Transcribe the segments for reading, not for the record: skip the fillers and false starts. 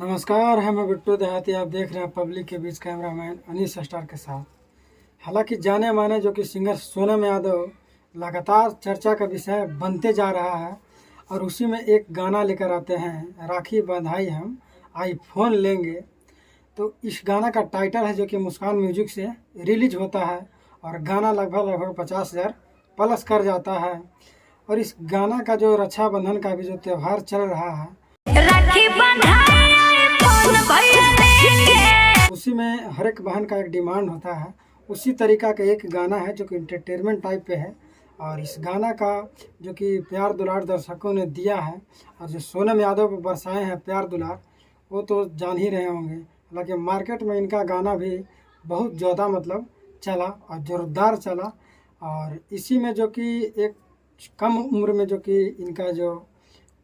नमस्कार, मैं बिट्टू देहाती। आप देख रहे हैं पब्लिक के बीच कैमरामैन अनीस स्टार के साथ। हालांकि जाने माने जो कि सिंगर सोनम यादव लगातार चर्चा का विषय बनते जा रहा है और उसी में एक गाना लेकर आते हैं, राखी बंधाई हम आईफोन लेंगे। तो इस गाना का टाइटल है जो कि मुस्कान म्यूजिक से रिलीज होता है और गाना लगभग 50,000 प्लस कर जाता है। और इस गाना का जो रक्षाबंधन का भी जो त्यौहार चल रहा है, राखी उसी में हर एक बहन का एक डिमांड होता है। उसी तरीका का एक गाना है जो कि इंटरटेनमेंट टाइप पे है और इस गाना का जो कि प्यार दुलार दर्शकों ने दिया है और जो सोनम यादव को बरसाए हैं प्यार दुलार, वो तो जान ही रहे होंगे। हालांकि मार्केट में इनका गाना भी बहुत ज़्यादा चला और ज़ोरदार चला। और इसी में जो कि एक कम उम्र में जो कि इनका जो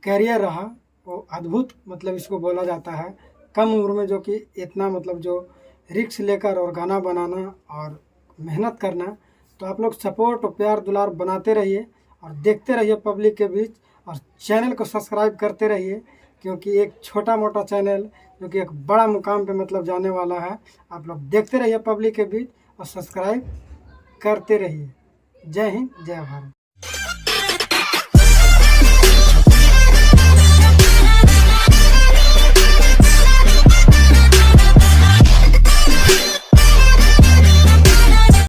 कैरियर रहा वो अद्भुत इसको बोला जाता है। कम उम्र में जो कि इतना जो रिस्क लेकर और गाना बनाना और मेहनत करना, तो आप लोग सपोर्ट और प्यार दुलार बनाते रहिए और देखते रहिए पब्लिक के बीच और चैनल को सब्सक्राइब करते रहिए, क्योंकि एक छोटा मोटा चैनल जो कि एक बड़ा मुकाम पे जाने वाला है। आप लोग देखते रहिए पब्लिक के बीच और सब्सक्राइब करते रहिए। जय हिंद, जय भारत।